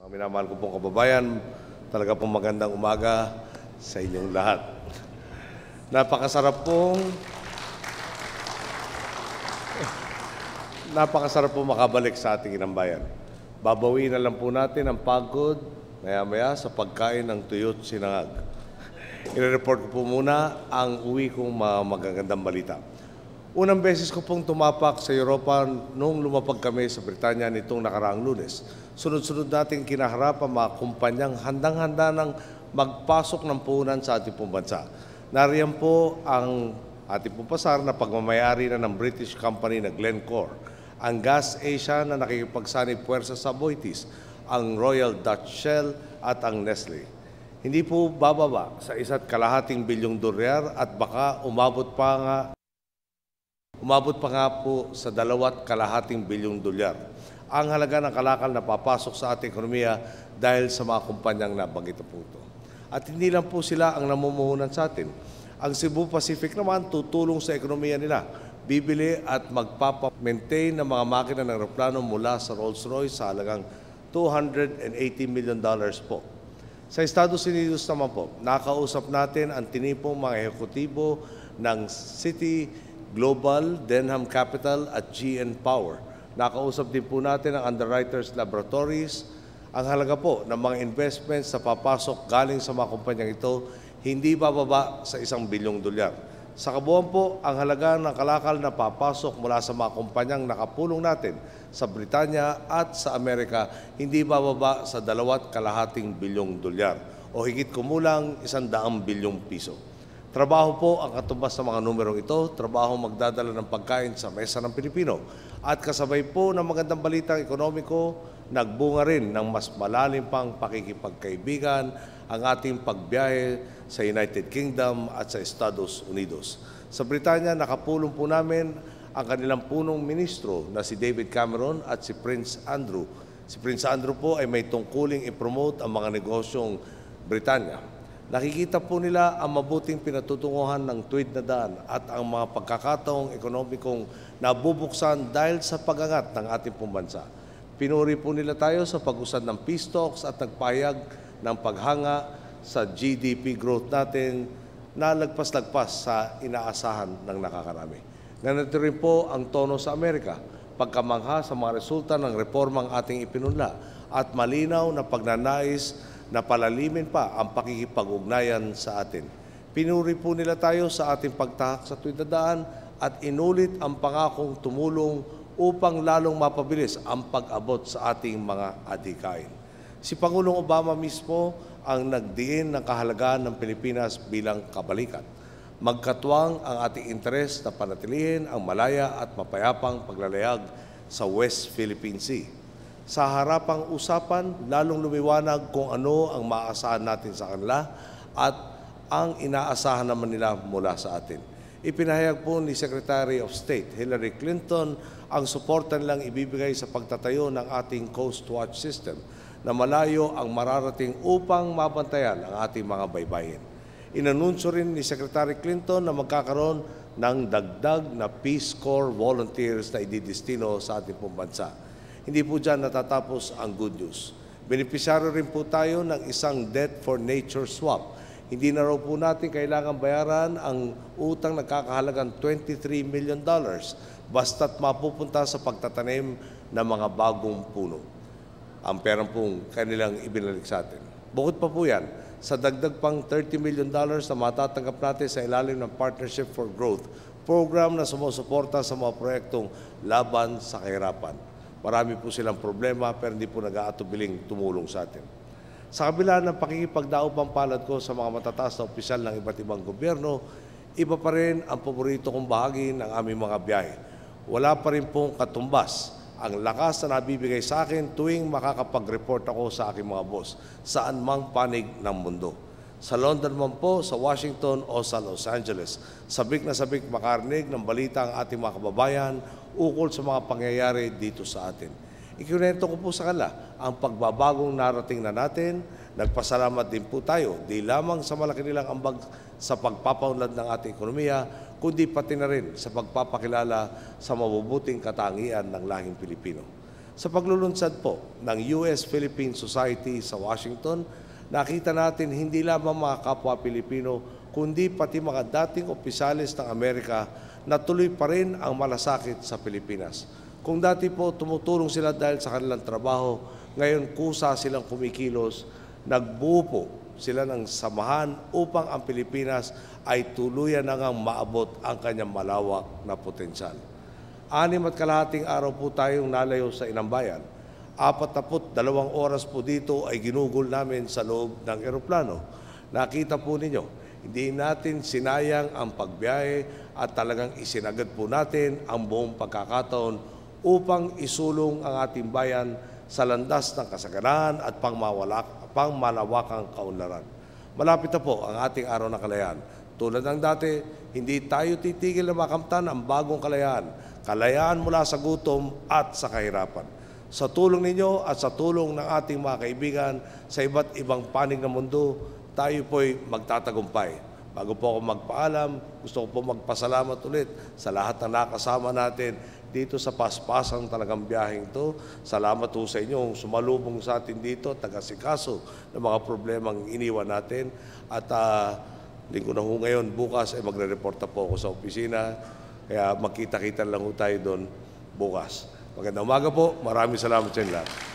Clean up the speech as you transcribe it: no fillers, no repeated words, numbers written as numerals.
Mga minamahal ko pong kababayan, talaga pong magandang umaga sa inyong lahat. Napakasarap pong makabalik sa ating inambayan. Babawiin na lang po natin ang pagod maya-maya sa pagkain ng tuyot sinangag. I-report ko po muna ang uwi kong magagandang balita. Unang beses ko pong tumapak sa Europa noong lumapag kami sa Britanya nitong nakaraang Lunes. Sunod-sunod nating kinaharap ang mga kumpanyang handang-handa ng magpasok ng puhunan sa ating pong bansa. Nariyan po ang ating pong pasar na pagmamayari na ng British company na Glencore, ang Gas Asia na nakikipagsanib puwersa sa Aboitiz, ang Royal Dutch Shell at ang Nestle. Hindi po bababa sa $1.5 bilyong at baka umabot pa nga po sa $2.5 bilyong ang halaga ng kalakal na papasok sa ating ekonomiya dahil sa mga kumpanyang nabanggit po ito. At hindi lang po sila ang namumuhunan sa atin. Ang Cebu Pacific naman tutulong sa ekonomiya nila. Bibili at magpapa-maintain ng mga makina ng aeroplano mula sa Rolls-Royce sa halagang $280 million po. Sa Estados Unidos naman po, nakausap natin ang tinipong mga ehekutibo ng Citi Global, Denham Capital at GN Power. Nakausap din po natin ang Underwriters Laboratories. Ang halaga po ng mga investments na papasok galing sa mga kumpanyang ito hindi bababa sa $1 bilyong. Sa kabuuan po, ang halaga ng kalakal na papasok mula sa mga kumpanyang nakapulong natin sa Britanya at sa Amerika hindi bababa sa $2.5 bilyong o higit kumulang $100 bilyong piso. Trabaho po ang katumbas ng mga numerong ito, trabaho magdadala ng pagkain sa mesa ng Pilipino. At kasabay po ng magandang balitang ekonomiko, nagbunga rin ng mas malalim pang pakikipagkaibigan ang ating pagbiyahe sa United Kingdom at sa Estados Unidos. Sa Britanya, nakapulong po namin ang kanilang punong ministro na si David Cameron at si Prince Andrew. Si Prince Andrew po ay may tungkuling i-promote ang mga negosyong Britanya. Nakikita po nila ang mabuting pinatutunguhan ng tuwid na daan at ang mga pagkakataong ekonomikong nabubuksan dahil sa pag-angat ng ating pong bansa. Pinuri po nila tayo sa pag-usad ng peace talks at nagpahayag ng paghanga sa GDP growth natin na lagpas-lagpas sa inaasahan ng nakakarami. Ganito rin po ang tono sa Amerika, pagkamangha sa mga resulta ng reformang ating ipinunla at malinaw na pagnanais na palalimin pa ang pakikipag-ugnayan sa atin. Pinuri po nila tayo sa ating pagtahak sa tuwid na daan at inulit ang pangakong tumulong upang lalong mapabilis ang pag-abot sa ating mga adhikain. Si Pangulong Obama mismo ang nagdiin ng kahalagaan ng Pilipinas bilang kabalikat. Magkatuwang ang ating interes na panatilihin ang malaya at mapayapang paglalayag sa West Philippine Sea. Sa harapang usapan, lalong lumiwanag kung ano ang maaasahan natin sa kanila at ang inaasahan naman nila mula sa atin. Ipinahayag po ni Secretary of State Hillary Clinton ang suporta nilang ibibigay sa pagtatayo ng ating Coast Watch System na malayo ang mararating upang mabantayan ang ating mga baybayin. Inanunsyo rin ni Secretary Clinton na magkakaroon ng dagdag na Peace Corps volunteers na ididestino sa ating pong bansa. Hindi po dyan natatapos ang good news. Benepisyaryo rin po tayo ng isang debt for nature swap. Hindi na raw po natin kailangan bayaran ang utang nagkakahalagang $23 million basta't mapupunta sa pagtatanim ng mga bagong puno. Ang perang pong kanilang ibinalik sa atin. Bukod pa po yan, sa dagdag pang $30 million na matatanggap natin sa ilalim ng Partnership for Growth, program na sumusuporta sa mga proyektong laban sa kahirapan. Marami po silang problema pero hindi po nag-aatubiling tumulong sa atin. Sa kabila ng pakikipagdaupang palad ko sa mga matataas na opisyal ng iba't ibang gobyerno, iba pa rin ang paborito kong bahagi ng aming mga biyahe. Wala pa rin pong katumbas ang lakas na nabibigay sa akin tuwing makakapag-report ako sa aking mga boss, saan mang panig ng mundo. Sa London man po, sa Washington o sa Los Angeles, sabik na sabik makarinig ng balita ang ating mga kababayan ukol sa mga pangyayari dito sa atin. Ikinento ko po sa kanila ang pagbabagong narating na natin. Nagpasalamat din po tayo, di lamang sa malaki nilang ambag sa pagpapaunlad ng ating ekonomiya, kundi pati na rin sa pagpapakilala sa mabubuting katangian ng lahing Pilipino. Sa paglulunsad po ng US-Philippine Society sa Washington, nakita natin hindi lamang mga kapwa Pilipino, kundi pati mga dating opisyales ng Amerika na tuloy pa rin ang malasakit sa Pilipinas. Kung dati po tumutulong sila dahil sa kanilang trabaho, ngayon kusa silang kumikilos, nagbuo po sila ng samahan upang ang Pilipinas ay tuluyan na ngang maabot ang kanyang malawak na potensyal. 6.5 araw po tayong nalayo sa Inambayan. 42 oras po dito ay ginugol namin sa loob ng eroplano. Nakita po ninyo, hindi natin sinayang ang pagbiyahe at talagang isinagad po natin ang buong pagkakataon upang isulong ang ating bayan sa landas ng kasaganan at pangmalawakang kaunlaran. Malapit na po ang ating araw ng kalayaan. Tulad ng dati, hindi tayo titigil na makamtan ang bagong kalayaan. Kalayaan mula sa gutom at sa kahirapan. Sa tulong ninyo at sa tulong ng ating mga kaibigan sa iba't ibang panig ng mundo, tayo po'y magtatagumpay. Bago po ako magpaalam, gusto ko po magpasalamat ulit sa lahat ng nakasama natin dito sa paspasang talagang biyaheng ito. Salamat po sa inyong sumalubong sa atin dito, tagasikaso ng mga problemang iniwan natin. At linggo na ho ngayon, bukas ay magre-reporta po ako sa opisina. Kaya magkita-kita lang ho tayo doon bukas. Magandang umaga po. Maraming salamat sa inyo lahat.